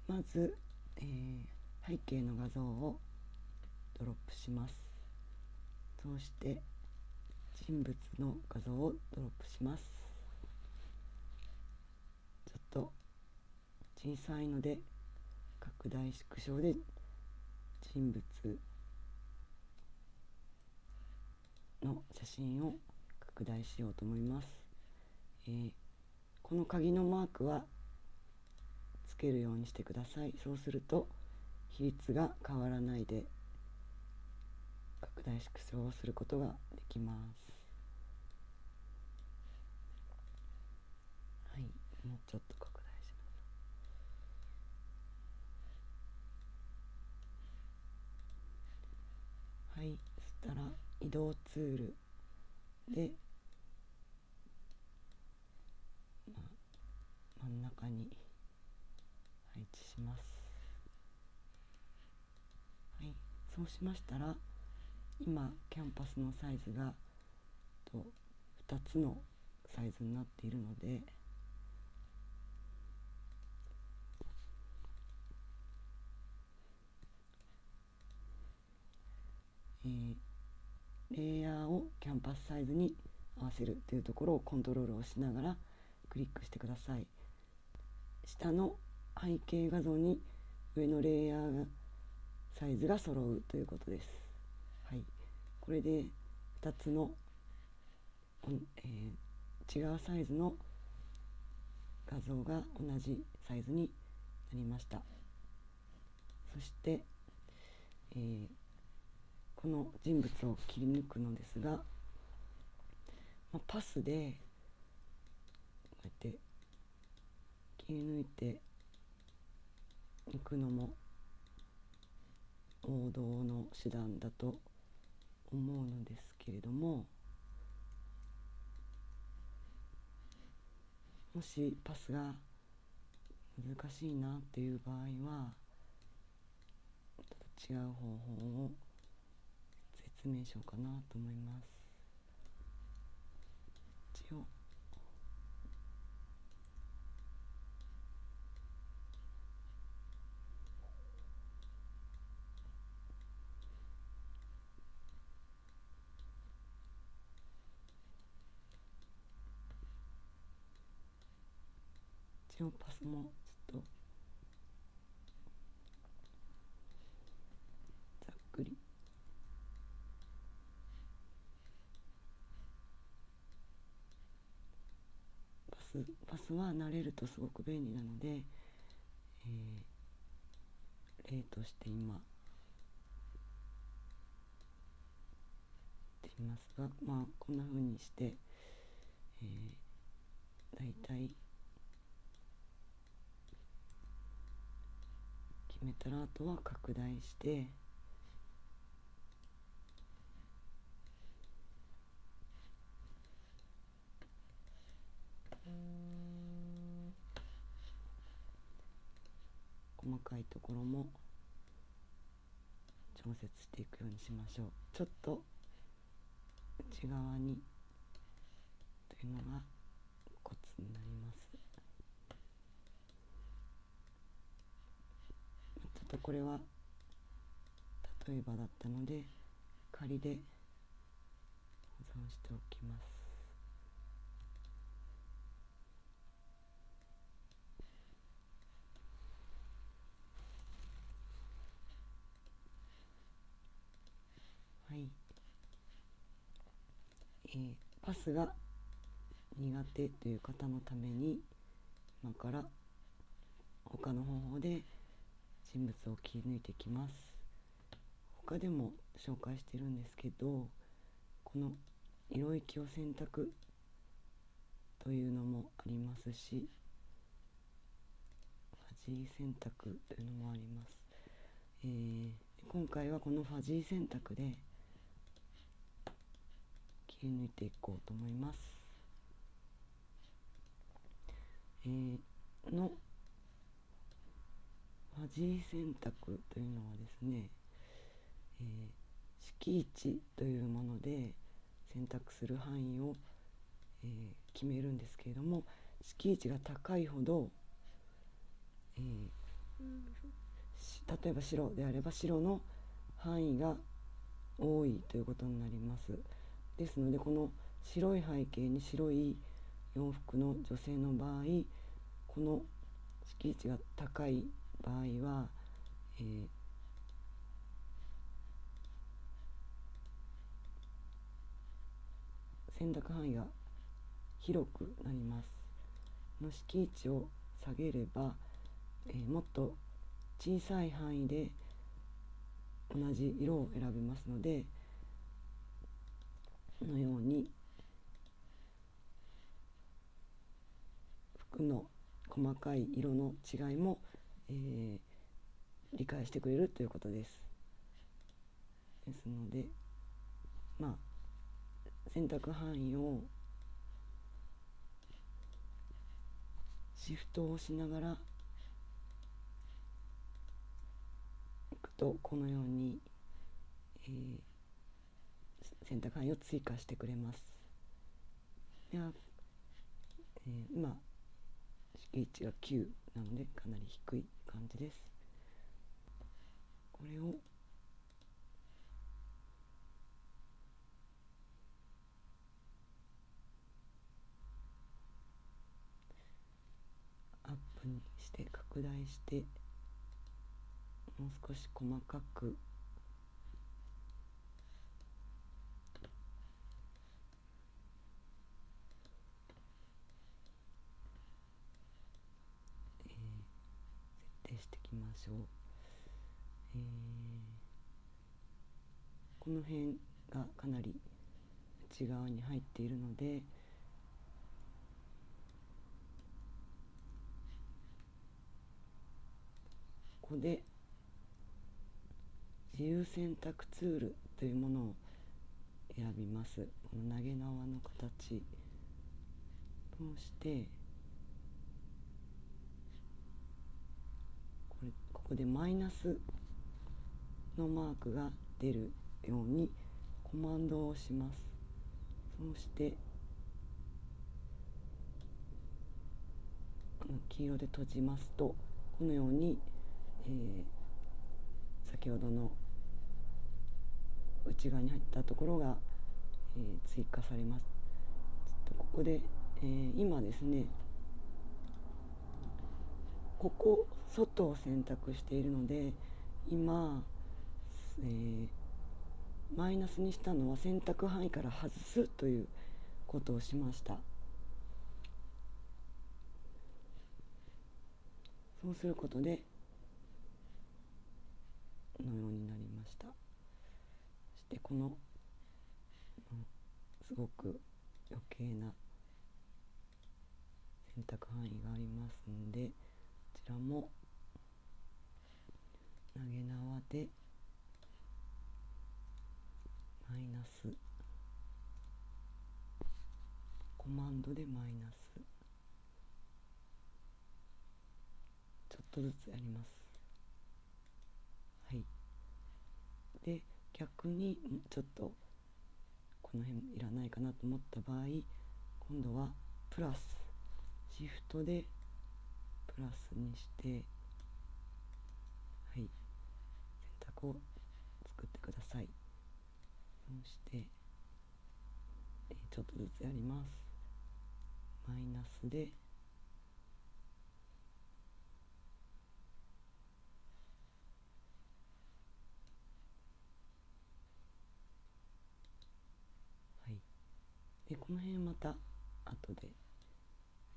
まず、背景の画像をドロップします。そして人物の画像をドロップします。ちょっと小さいので拡大縮小で人物の写真を拡大しようと思います。この鍵のマークはつけるようにしてください。そうすると比率が変わらないで拡大縮小をすることができます。はい、もうちょっと拡大します。はい、そしたら移動ツールで、真ん中に配置します。はい、そうしましたら今キャンパスのサイズが2つのサイズになっているので、レイヤーをキャンパスサイズに合わせるというところをコントロールをしながらクリックしてください。下の背景画像に上のレイヤーサイズが揃うということです。はい、これで2つの、違うサイズの画像が同じサイズになりました。そして、この人物を切り抜くのですが、パスでこうやって切り抜いていくのも王道の手段だと思うのですけれども、もしパスが難しいなっていう場合は違う方法を説明しようかなと思います。一応パスもちょっとざっくりパスは慣れるとすごく便利なので、例として今言っていますが、こんな風にして、だいたい決めたら、あとは拡大して細かいところも調節していくようにしましょう。ちょっと内側にというのがコツになります。ちょっとこれは例えばだったので仮で保存しておきます。はい、パスが苦手という方のために今から他の方法で人物を切り抜いていきます。他でも紹介してるんですけど、この色域を選択というのもありますし、ファジー選択というのもあります。今回はこのファジー選択で切り抜いていこうと思います。のファジー選択というのはですね、敷地というもので選択する範囲を、決めるんですけれども、敷地が高いほど、例えば白であれば白の範囲が多いということになります。ですのでこの白い背景に白い洋服の女性の場合、この敷地が高い場合は、選択範囲が広くなります。この敷地を下げれば、もっと小さい範囲で同じ色を選べますので、このように服の細かい色の違いも、理解してくれるということです。ですので、選択範囲をシフトをしながらいくと、このように、選択範囲を追加してくれます。では、今敷地が9なのでかなり低い感じです。これをアップにして拡大して、もう少し細かく設定していきましょう。この辺がかなり内側に入っているので、ここで自由選択ツールというものを選びます。この投げ縄の形をして、ここでマイナスのマークが出るようにコマンドを押します。そうして黄色で閉じますと、このように、先ほどの内側に入ったところが、追加されます。ここで、今ですね、ここ外を選択しているので、今、マイナスにしたのは選択範囲から外すということをしました。そうすることでこのようになりました。そしてこの、すごく余計な選択範囲がありますので、こちらも投げ縄でマイナス、コマンドでマイナス、ちょっとずつやります。はい。で、逆にちょっとこの辺いらないかなと思った場合、今度はプラス、シフトでプラスにして、はい、選択を作ってください。そして、ちょっとずつやります。マイナスでで、この辺また後でや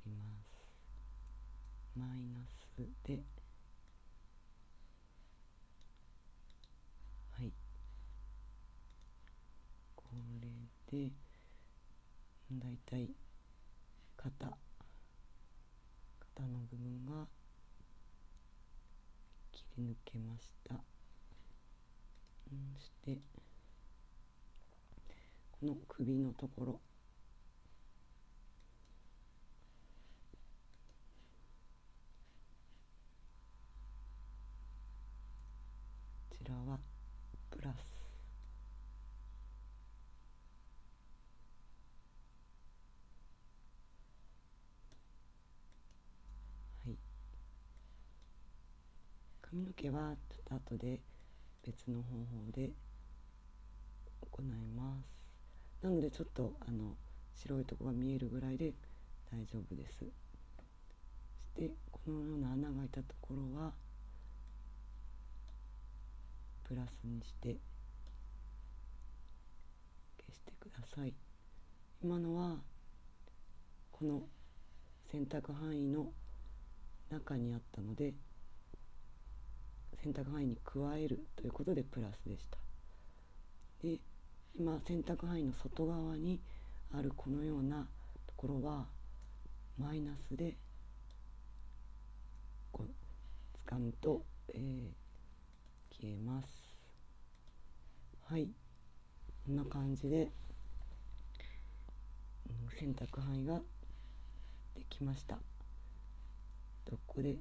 ります。マイナスで、はい、これでだいたい肩の部分が切り抜けました。そしてこの首のところ、こちらはプラス、はい、髪の毛はちょっと後で別の方法で行います。なのでちょっと白いところが見えるぐらいで大丈夫です。そしてこのような穴が開いたところはプラスにして消してください。今のはこの選択範囲の中にあったので、選択範囲に加えるということでプラスでした。で、今選択範囲の外側にあるこのようなところはマイナスでこう掴むと、消えます。はい、こんな感じで、選択範囲ができました。ここで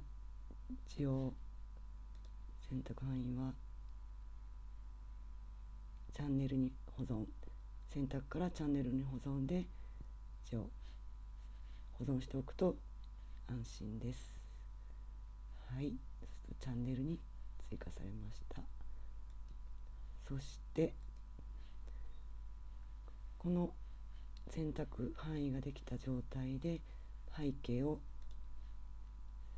一応選択範囲はチャンネルに保存、選択からチャンネルに保存で一応保存しておくと安心です。はい、チャンネルに追加されました。そしてこの選択範囲ができた状態で背景を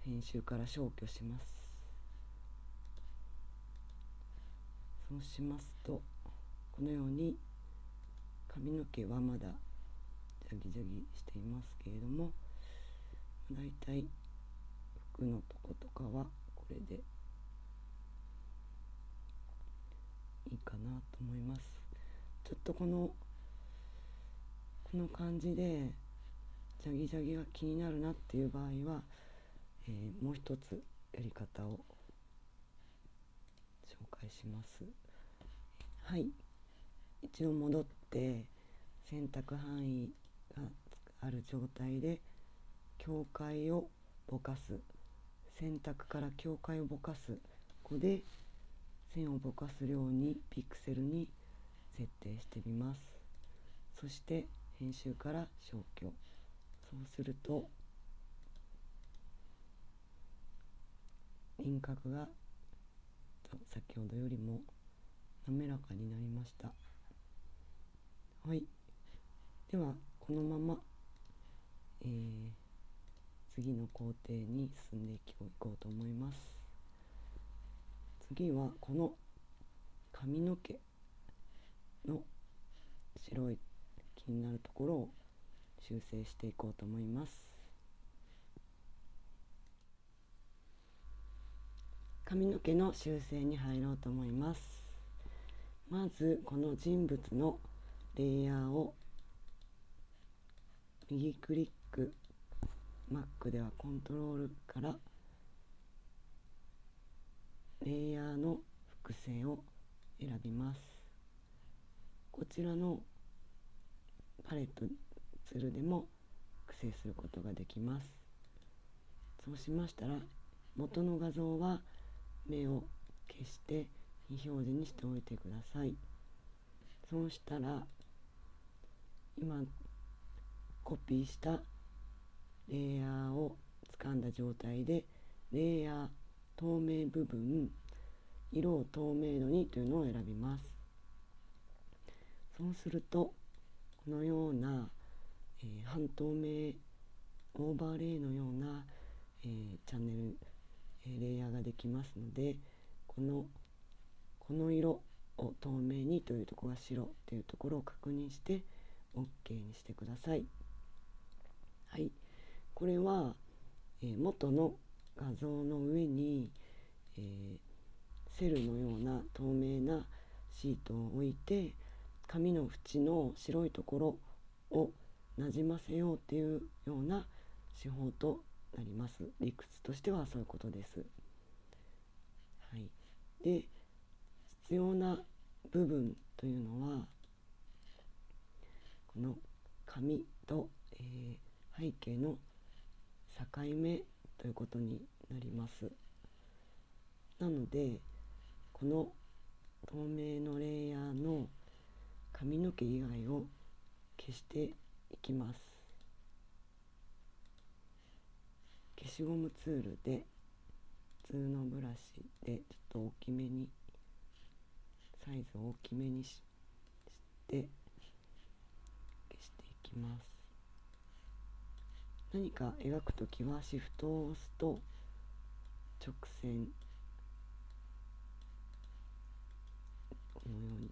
編集から消去します。そうしますとこのように髪の毛はまだジャギジャギしていますけれども、だいたい服のとことかはこれでいいかなと思います。ちょっとこの感じでジャギジャギが気になるなっていう場合は、もう一つやり方を紹介します。はい、一度戻って選択範囲がある状態で境界をぼかす、選択から境界をぼかす、ここで線をぼかす量にピクセルに設定してみます。そして編集から消去。そうすると輪郭が先ほどよりも滑らかになりました。はい、ではこのまま、次の工程に進んでいこうと思います。次はこの髪の毛の白い気になるところを修正していこうと思います。髪の毛の修正に入ろうと思います。まずこの人物のレイヤーを右クリック、Mac ではコントロールからレイヤーの複製を選びます。こちらのパレットツールでも複製することができます。そうしましたら元の画像は目を消して非表示にしておいてください。そうしたら今コピーしたレイヤーを掴んだ状態でレイヤー透明部分、色を透明度にというのを選びます。そうするとこのような、半透明オーバーレイのような、チャンネル、レイヤーができますので、この色を透明にというところが白というところを確認して OK にしてください。はい、これは、元の画像の上に、セルのような透明なシートを置いて紙の縁の白いところをなじませようというような手法となります。理屈としてはそういうことです。はい、で必要な部分というのはこの紙と、背景の境目ということになります。なのでこの透明のレイヤーの髪の毛以外を消していきます。消しゴムツールで普通のブラシでちょっと大きめに、サイズを大きめにして消していきます。何か描くときはシフトを押すと直線、このように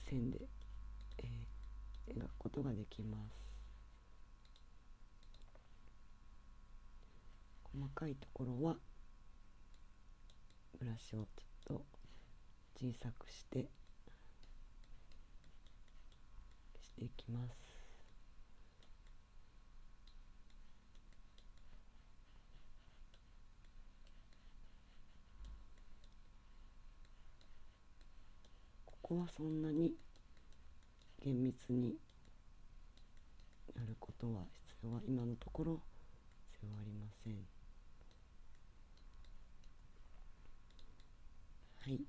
線で、描くことができます。細かいところはブラシをちょっと小さくして消していきます。ここはそんなに厳密にやることは必要は今のところ必要はありません。はい、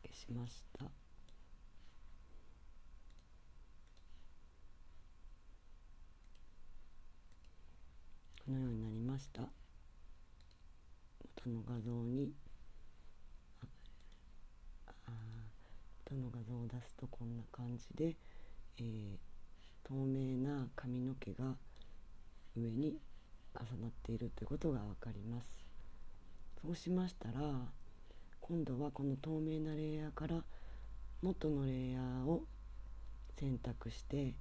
消しました。このようになりました。元の画像に元の画像を出すとこんな感じで、透明な髪の毛が上に重なっているということがわかります。そうしましたら、今度はこの透明なレイヤーから元のレイヤーを選択して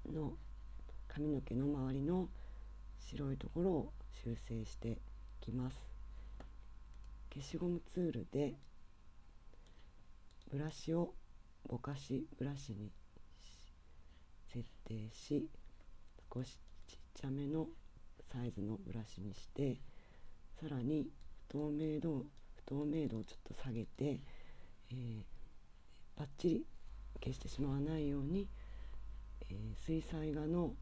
の髪の毛の周りの白いところを修正していきます。消しゴムツールでブラシをぼかしブラシに設定し、少しちっちゃめのサイズのブラシにして、さらに不透明度をちょっと下げて、バッチリ消してしまわないように、水彩画の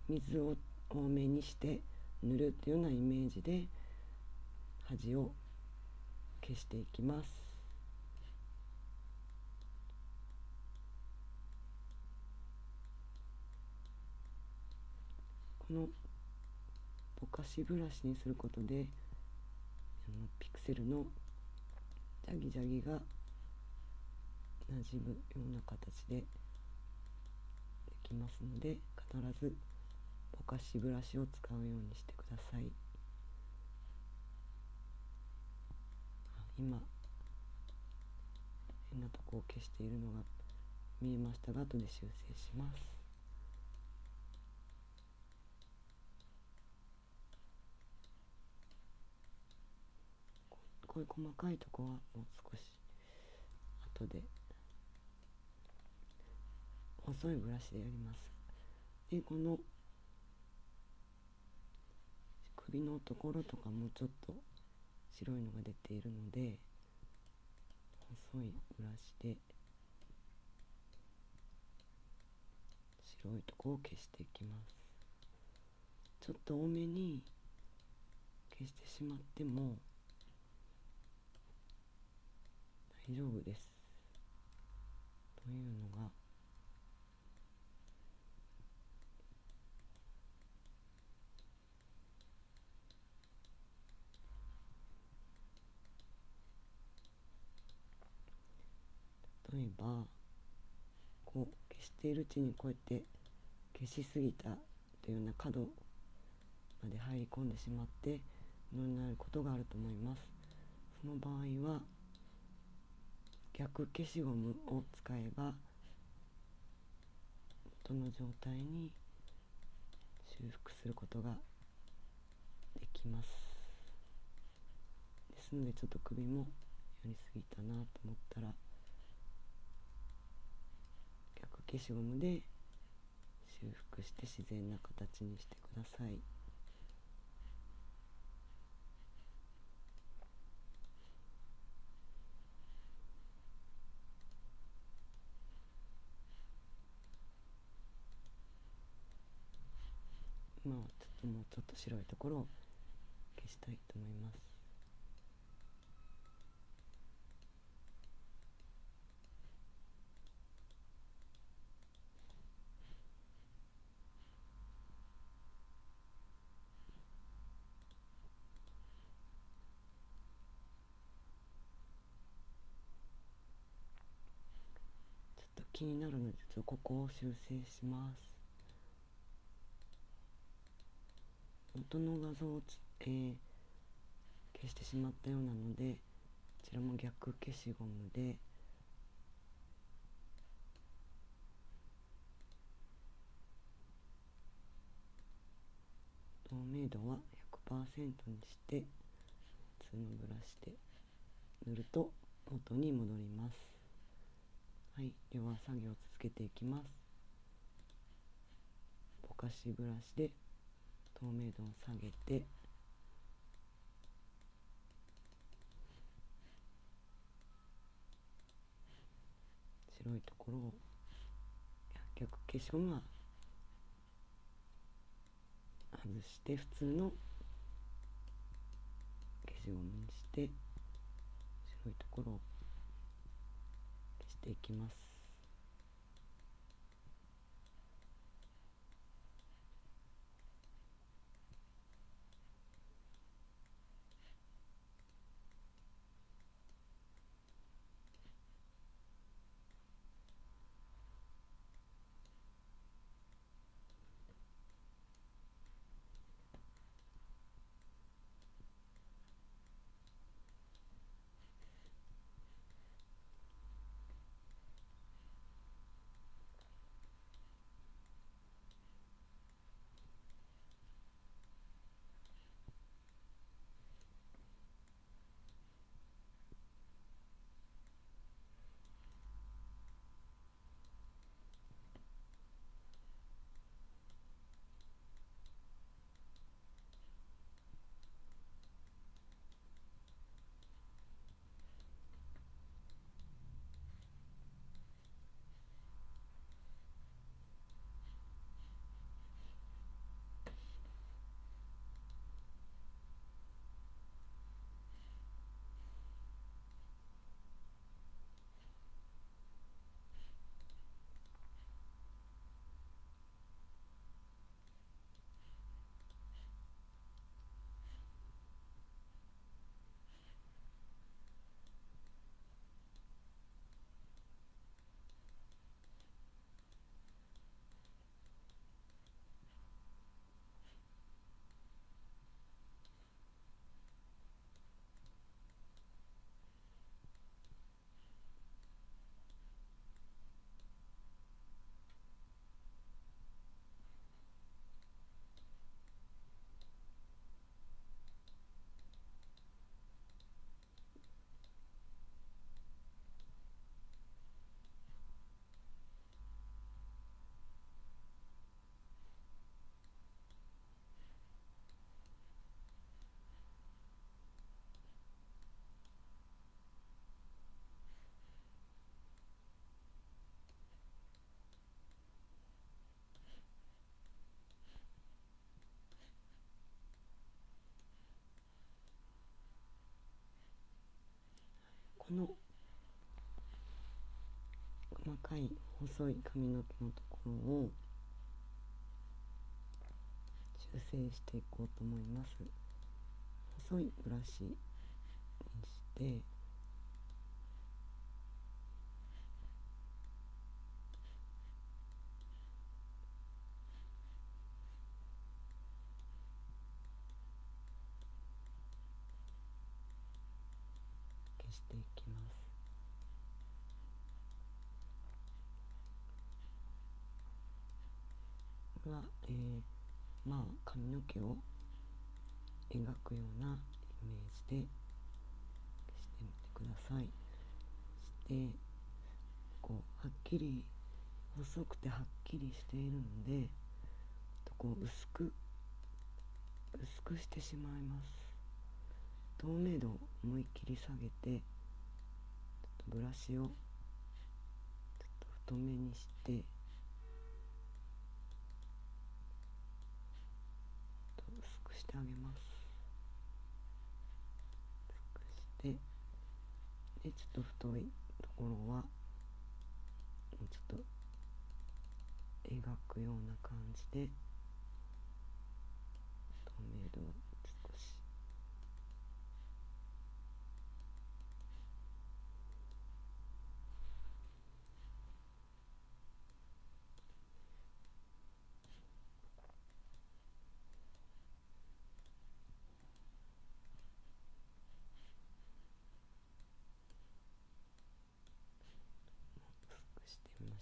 水を多めにして塗るというようなイメージで端を消していきます。このぼかしブラシにすることでピクセルのジャギジャギがなじむような形でできますので、必ずぼかしブラシを使うようにしてください。今変なとこを消しているのが見えましたが、後で修正します。こういう細かいところはもう少し後で細いブラシでやります。で、この首のところとかもちょっと白いのが出ているので、細いブラシで白いところを消していきます。ちょっと多めに消してしまっても大丈夫です。というのが例えばこう消しているうちにこうやって消しすぎたというような角まで入り込んでしまって布になることがあると思います。その場合は逆消しゴムを使えば元の状態に修復することができます。ですのでちょっと首もやりすぎたなと思ったら逆消しゴムで修復して自然な形にしてください。今はもうちょっと白いところを消したいと思います。気になるのでちょっとここを修正します。元の画像を消してしまったようなので、こちらも逆消しゴムで透明度は 100% にして普通のブラシで塗ると元に戻ります。はい、では作業を続けていきます。ぼかしブラシで透明度を下げて白いところを逆消しゴムは外して普通の消しゴムにして白いところを消していきます。この細かい細い髪の毛のところを修正していこうと思います。細いブラシにして消していきます。これは、髪の毛を描くようなイメージで消してみてください。してはっきり細くてはっきりしているので薄くしてしまいます。透明度を思いっきり下げてブラシをちょっと太めにして薄くしてあげます。薄くしてでちょっと太いところはちょっと描くような感じで透明度を少し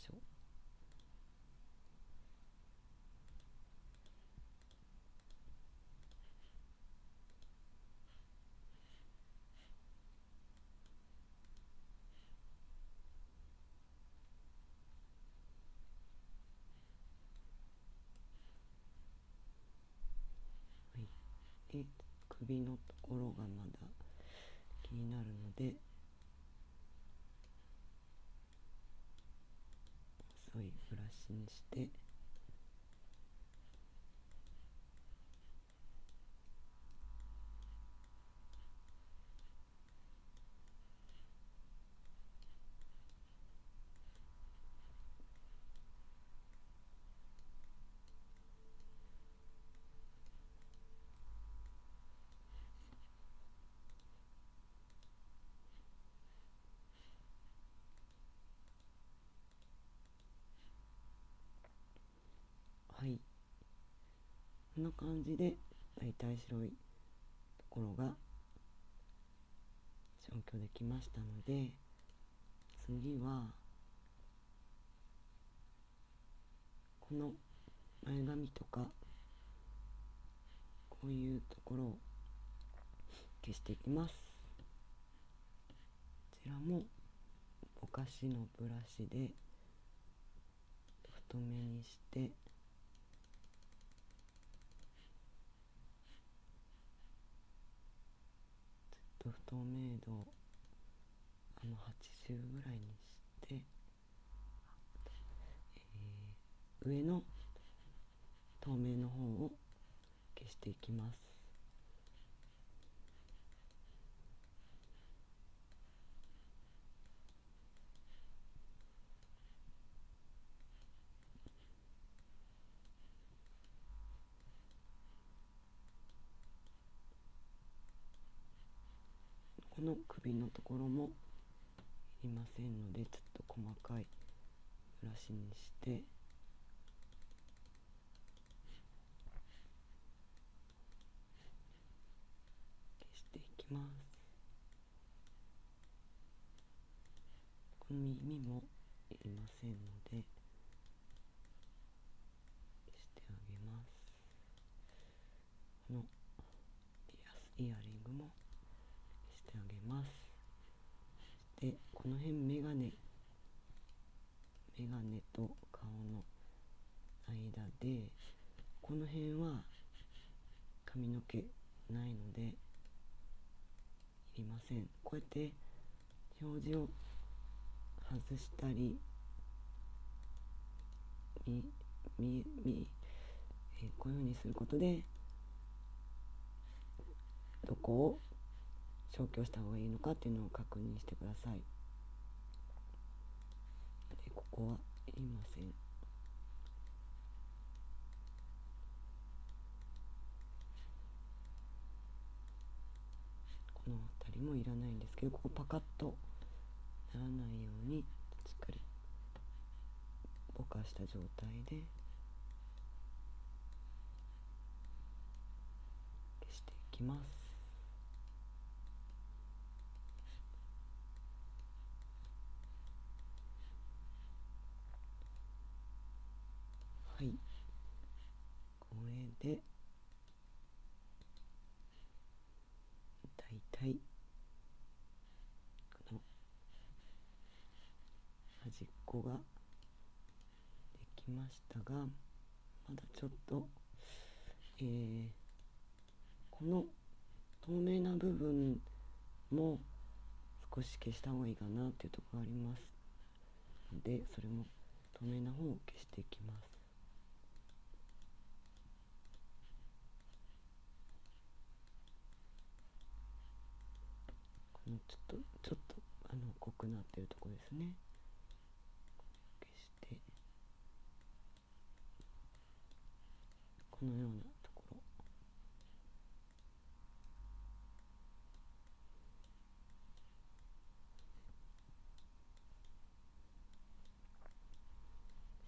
しょう。はい、で首のところがまだ気になるので、細いブラシにして、はい、こんな感じでだいたい白いところが消去できましたので、次はこの前髪とかこういうところを消していきます。こちらもぼかしのブラシで太めにして、ちょっと不透明度を80ぐらいにして、上の透明の方を消していきます。この首のところもいりませんので、ちょっと細かいブラシにして消していきます。この耳もいりませんので消してあげます。このイヤリングも消してあげます。でこの辺メガネと顔の間で、この辺は髪の毛ないのでいりません。こうやって表示を外したりこういう風にすることでどこを消去した方がいいのかっていうのを確認してください。でここはいりません。この辺りもいらないんですけど、ここパカッとならないようにしっかりぼかした状態で消していきます。はい、これでだいたいこの端っこができましたが、まだちょっと、この透明な部分も少し消した方がいいかなっていうところがありますので、それも透明な方を消していきます。このちょっと濃くなってるところですね。消してこのようなところ、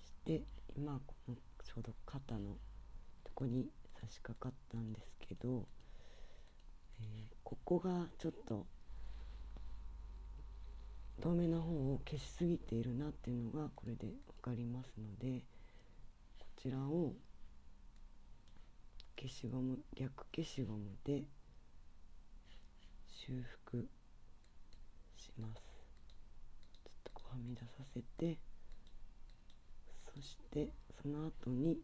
して今このちょうど肩のとこに差し掛かったんですけど、ここがちょっと透明な方を消しすぎているなっていうのがこれで分かりますので、こちらを消しゴム、逆消しゴムで修復します。ちょっとこうはみ出させて、そしてその後に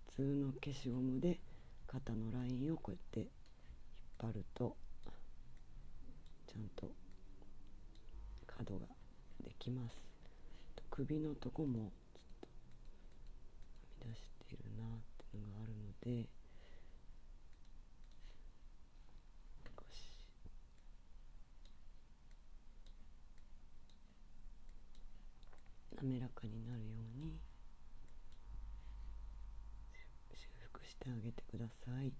普通の消しゴムで肩のラインをこうやって引っ張るとちゃんと角ができます。首のとこもちょっとはみ出しているなっていうのがあるので、少し滑らかになるように修復してあげてください。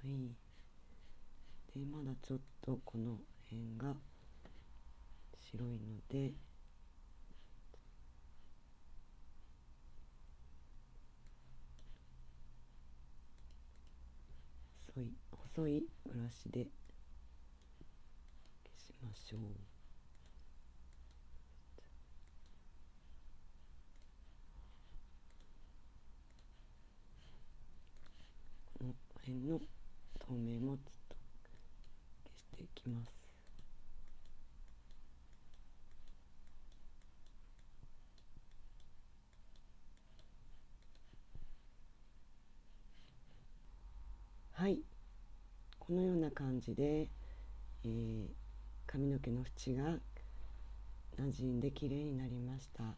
はい。で、まだちょっとこの辺が白いので、細いブラシで消しましょう。この辺の透明もちょっと消していきます。はい、このような感じで、髪の毛の縁が馴染んで綺麗になりました。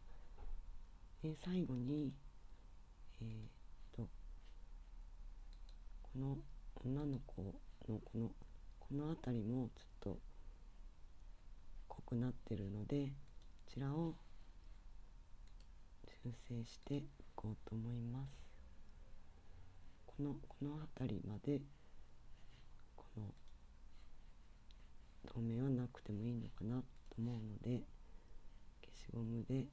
で、最後に、この女の子のこの辺りもちょっと濃くなってるので、こちらを修正していこうと思います。この辺りまでこの透明はなくてもいいのかなと思うので、消しゴムで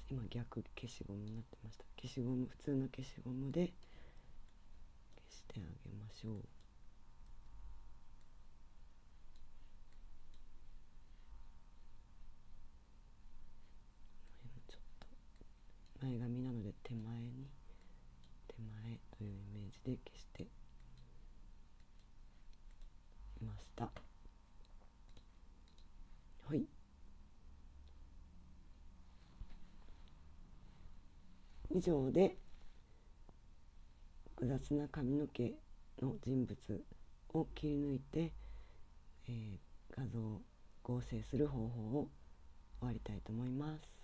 今逆消しゴムになってました。普通の消しゴムで消してあげましょう。ちょっと前髪なので手前というイメージで消していました。はい。以上で複雑な髪の毛の人物を切り抜いて、画像を合成する方法を終わりたいと思います。